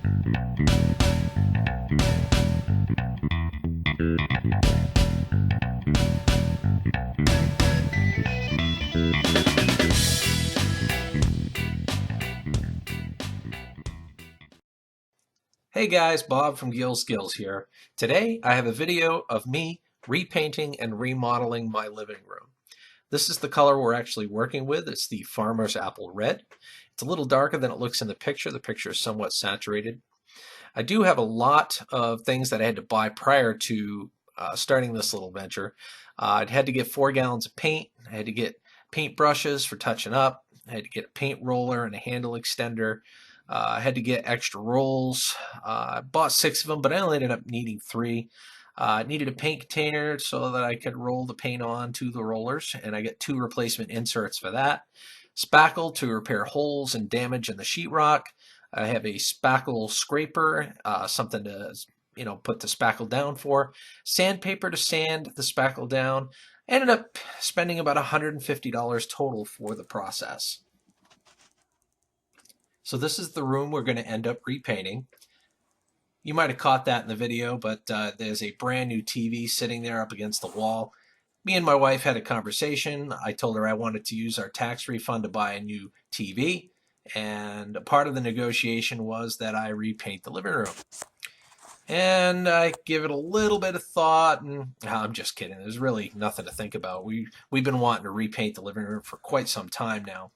Hey guys, Bob from Gill Skills here. Today I have a video of me repainting and remodeling my living room. This is the color we're actually working with. It's the Farmer's Apple Red. It's a little darker than it looks in the picture. The picture is somewhat saturated. I do have a lot of things that I had to buy prior to starting this little venture. I'd had to get 4 gallons of paint. I had to get paint brushes for touching up. I had to get a paint roller and a handle extender. I had to get extra rolls. I bought 6 of them, but I only ended up needing 3. I needed a paint container so that I could roll the paint on to the rollers, and I got 2 replacement inserts for that. Spackle to repair holes and damage in the sheetrock. I have a spackle scraper, something to put the spackle down for. Sandpaper to sand the spackle down. I ended up spending about $150 total for the process. So this is the room we're going to end up repainting. You might have caught that in the video, but there's a brand new TV sitting there up against the wall. Me and my wife had a conversation. I told her I wanted to use our tax refund to buy a new TV, and part of the negotiation was that I repaint the living room. And I give it a little bit of thought, and I'm just kidding. There's really nothing to think about. We've been wanting to repaint the living room for quite some time now.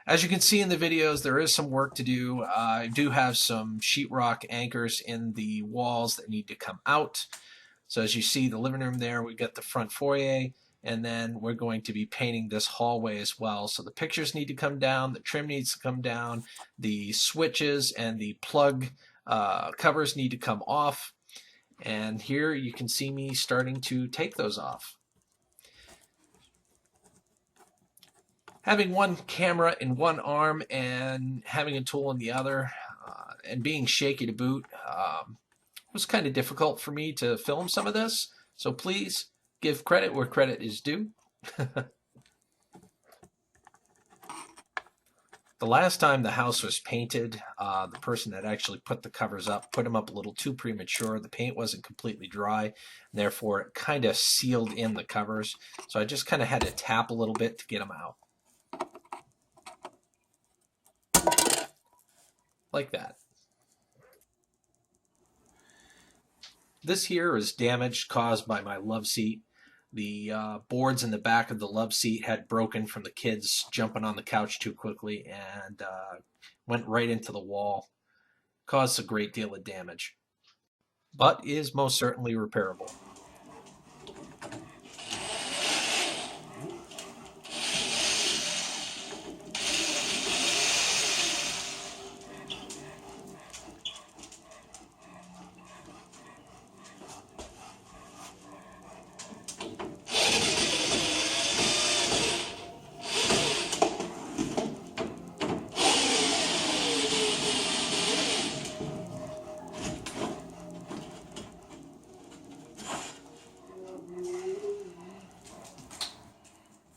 As you can see in the videos, there is some work to do. I do have some sheetrock anchors in the walls that need to come out. So as you see the living room there, we got the front foyer, and then we're going to be painting this hallway as well. So the pictures need to come down, the trim needs to come down, the switches and the plug covers need to come off. And here you can see me starting to take those off. Having one camera in one arm and having a tool in the other, and being shaky to boot, was kind of difficult for me to film some of this. So please give credit where credit is due. The last time the house was painted, the person that actually put the covers up put them up a little too premature. The paint wasn't completely dry, and therefore it kind of sealed in the covers. So I just kind of had to tap a little bit to get them out. Like that. This here is damage caused by my love seat. The boards in the back of the love seat had broken from the kids jumping on the couch too quickly and went right into the wall. Caused a great deal of damage, but is most certainly repairable.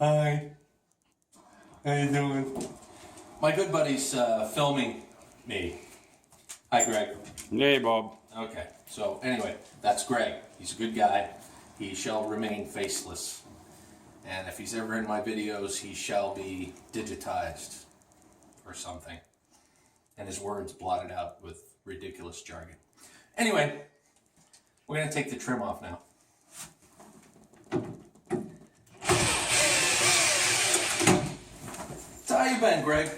Hi. How you doing? My good buddy's filming me. Hi, Greg. Hey, Bob. Okay, so anyway, that's Greg. He's a good guy. He shall remain faceless. And if he's ever in my videos, he shall be digitized or something. And his words blotted out with ridiculous jargon. Anyway, we're going to take the trim off now. So how you been, Greg?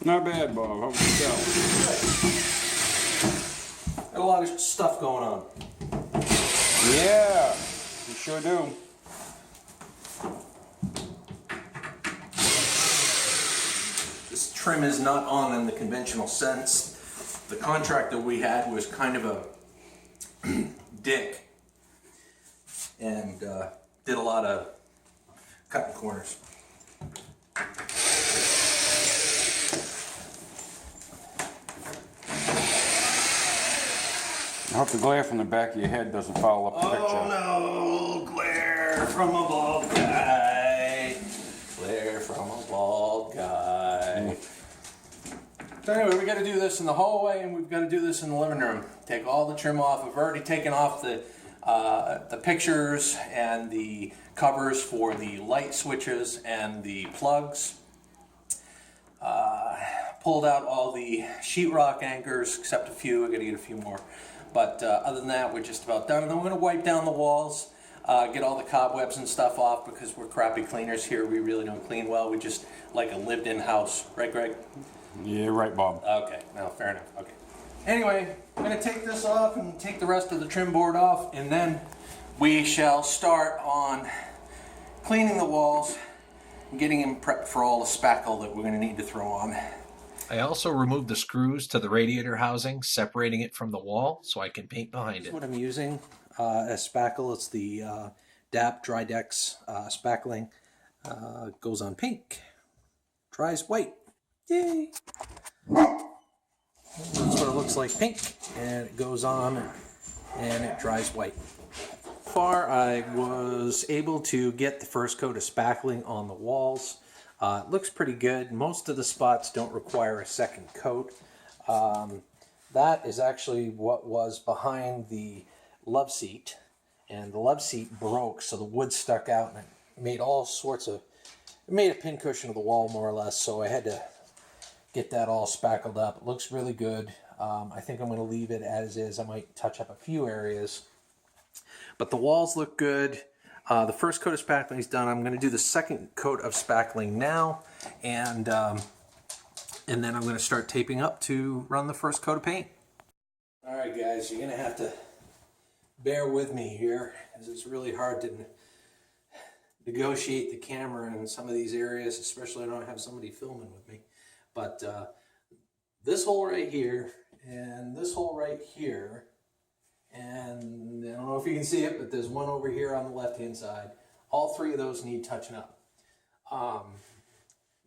Not bad, Bob. How about yourself? Got a lot of stuff going on. Yeah, you sure do. This trim is not on in the conventional sense. The contractor we had was kind of a dick and did a lot of cutting corners. I hope the glare from the back of your head doesn't foul up the picture. Oh no, glare from a bald guy. Glare from a bald guy. So anyway, we got to do this in the hallway, and we've got to do this in the living room. Take all the trim off. I've already taken off the pictures and the covers for the light switches and the plugs. Pulled out all the sheetrock anchors, except a few. I got to get a few more. But other than that, we're just about done. And then we're going to wipe down the walls, get all the cobwebs and stuff off, because we're crappy cleaners here. We really don't clean well. We just like a lived-in house. Right, Greg? Yeah, right, Bob. Okay, no, fair enough. Okay. Anyway, I'm going to take this off and take the rest of the trim board off, and then we shall start on cleaning the walls and getting them prepped for all the spackle that we're going to need to throw on. I also removed the screws to the radiator housing, separating it from the wall so I can paint behind it. What I'm using as spackle, it's the DAP Drydex spackling. Goes on pink, dries white. Yay! That's what it looks like, pink, and it goes on and it dries white. Far, I was able to get the first coat of spackling on the walls. It looks pretty good. Most of the spots don't require a second coat. That is actually what was behind the love seat, and the love seat broke, so the wood stuck out, and it made all sorts of, it made a pincushion of the wall more or less, so I had to get that all spackled up. It looks really good. I think I'm going to leave it as is. I might touch up a few areas, but the walls look good. The first coat of spackling is done. I'm going to do the second coat of spackling now, and then I'm going to start taping up to run the first coat of paint. All right, guys, you're going to have to bear with me here, because it's really hard to negotiate the camera in some of these areas, especially when I don't have somebody filming with me. But this hole right here, and this hole right here, and I don't know if you can see it, but there's one over here on the left-hand side. All three of those need touching up.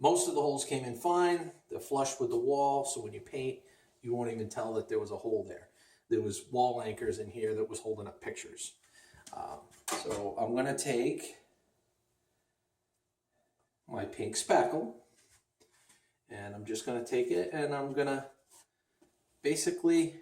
Most of the holes came in fine. They're flush with the wall, so when you paint, you won't even tell that there was a hole there. There was wall anchors in here that was holding up pictures. So I'm going to take my pink spackle, and I'm just going to take it, and I'm going to basically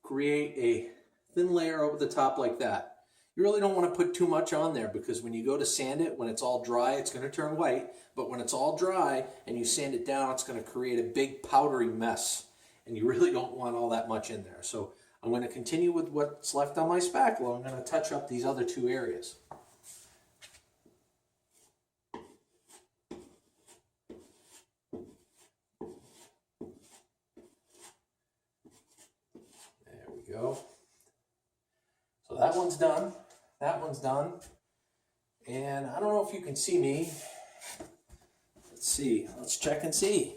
create a thin layer over the top like that. You really don't want to put too much on there, because when you go to sand it, when it's all dry, it's going to turn white. But when it's all dry and you sand it down, it's going to create a big powdery mess. And you really don't want all that much in there. So I'm going to continue with what's left on my spackle. I'm going to touch up these other two areas. There we go. So that one's done. That one's done. And I don't know if you can see me. Let's see. Let's check and see.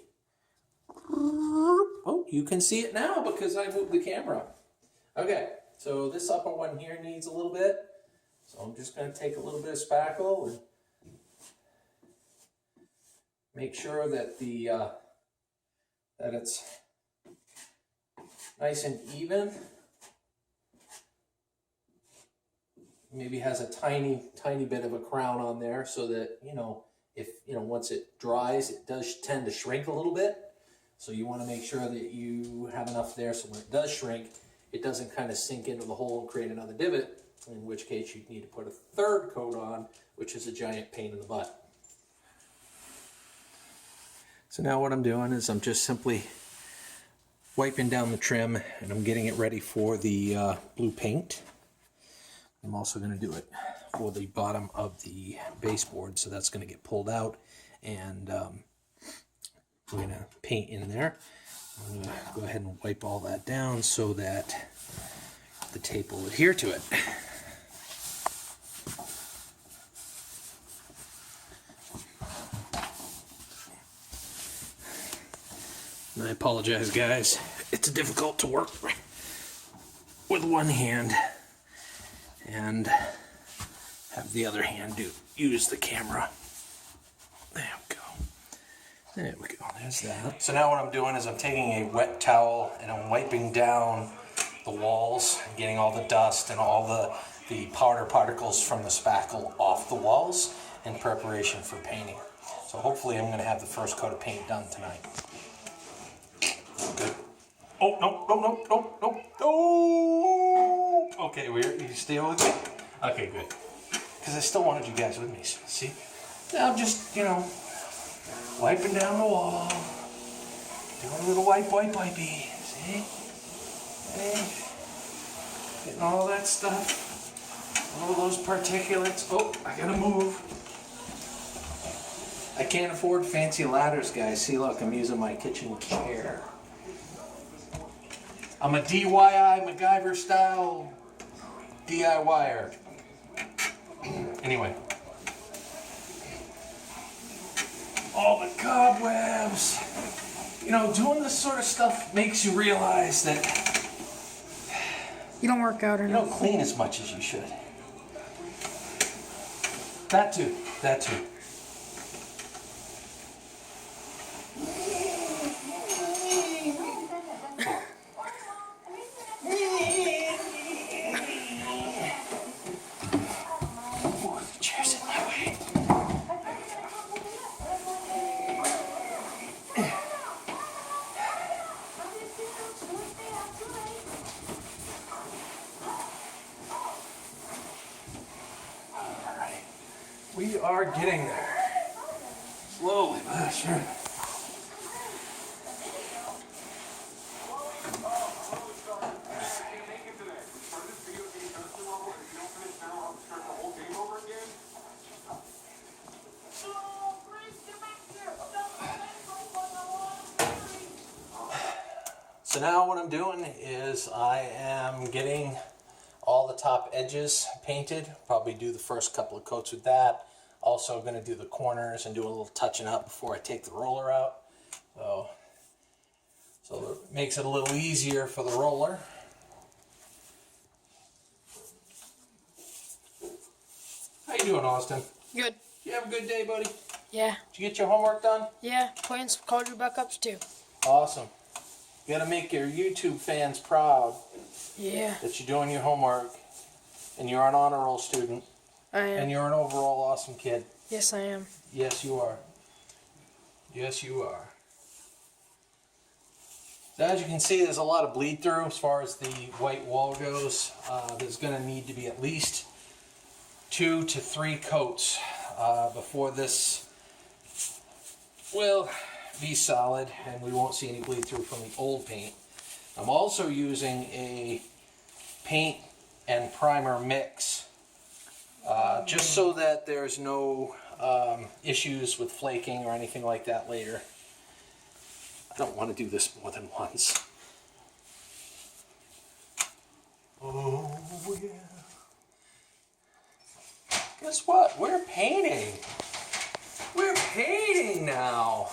Oh, you can see it now because I moved the camera. Okay, so this upper one here needs a little bit. So I'm just going to take a little bit of spackle and make sure that that it's nice and even. Maybe has a tiny bit of a crown on there, so that, if, once it dries, it does tend to shrink a little bit. So you want to make sure that you have enough there so when it does shrink, it doesn't kind of sink into the hole and create another divot, in which case you need to put a third coat on, which is a giant pain in the butt. So now what I'm doing is I'm just simply wiping down the trim, and I'm getting it ready for the blue paint. I'm also going to do it for the bottom of the baseboard, so that's going to get pulled out, and we're going to paint in there. I'm going to go ahead and wipe all that down so that the tape will adhere to it. And I apologize, guys. It's difficult to work with one hand and have the other hand use the camera. There we go. There we go. There's that. So now what I'm doing is I'm taking a wet towel and I'm wiping down the walls, getting all the dust and all the powder particles from the spackle off the walls in preparation for painting. So hopefully I'm going to have the first coat of paint done tonight. Oh, no, no, no, no, no, no. Okay, you stay with me? Okay, good. Because I still wanted you guys with me, see? Now I'm just, wiping down the wall. Doing a little wipey, see? Hey, getting all that stuff, all those particulates. Oh, I gotta move. I can't afford fancy ladders, guys. See, look, I'm using my kitchen chair. I'm a DIY MacGyver style DIYer. Anyway. All the cobwebs. Doing this sort of stuff makes you realize that You don't work out you enough. don't clean as much as you should. That too. Oh, the chair's in my way. Alright. We are getting there. Slowly, but sure. So now what I'm doing is I am getting all the top edges painted. Probably do the first couple of coats with that. Also going to do the corners and do a little touching up before I take the roller out. So it makes it a little easier for the roller. How you doing, Austin? Good. You have a good day, buddy? Yeah. Did you get your homework done? Yeah. Playing some college backups too. Awesome. You got to make your YouTube fans proud Yeah. that you're doing your homework and you're an honor roll student I am. and you're an overall awesome kid. Yes, I am. Yes, you are. Yes, you are. So as you can see, there's a lot of bleed through as far as the white wall goes. There's going to need to be at least 2 to 3 coats before this will be solid and we won't see any bleed through from the old paint. I'm also using a paint and primer mix just so that there's no issues with flaking or anything like that later. I don't want to do this more than once. Oh yeah. Guess what? We're painting. We're painting now.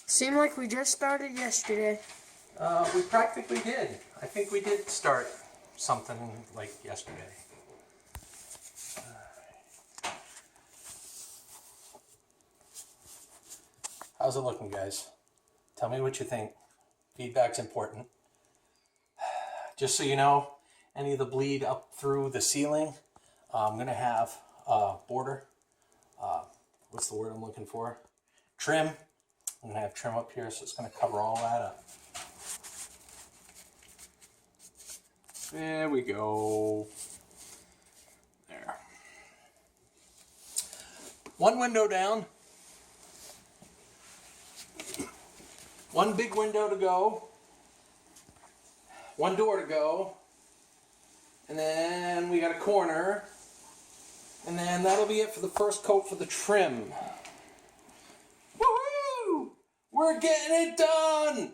Seemed like we just started yesterday. We practically did. I think we did start something like yesterday. How's it looking, guys? Tell me what you think. Feedback's important. Just so you know, any of the bleed up through the ceiling, I'm going to have border. What's the word I'm looking for? Trim. I'm going to have trim up here, so it's going to cover all that up. There we go. There. One window down. One big window to go. One door to go. And then we got a corner. And then that'll be it for the first coat for the trim. Woohoo! We're getting it done!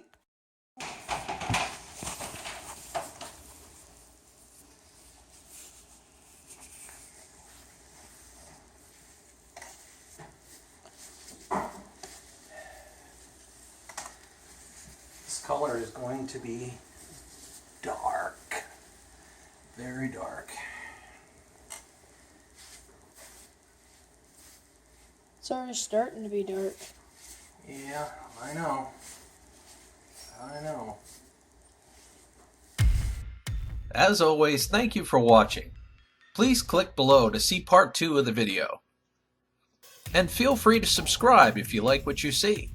This color is going to be dark. Very dark. It's already starting to be dark. Yeah, I know. I know. As always, thank you for watching. Please click below to see part 2 of the video. And feel free to subscribe if you like what you see.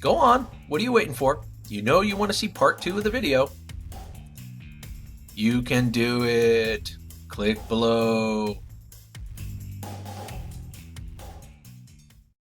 Go on, what are you waiting for? You know you want to see part 2 of the video. You can do it. Click below.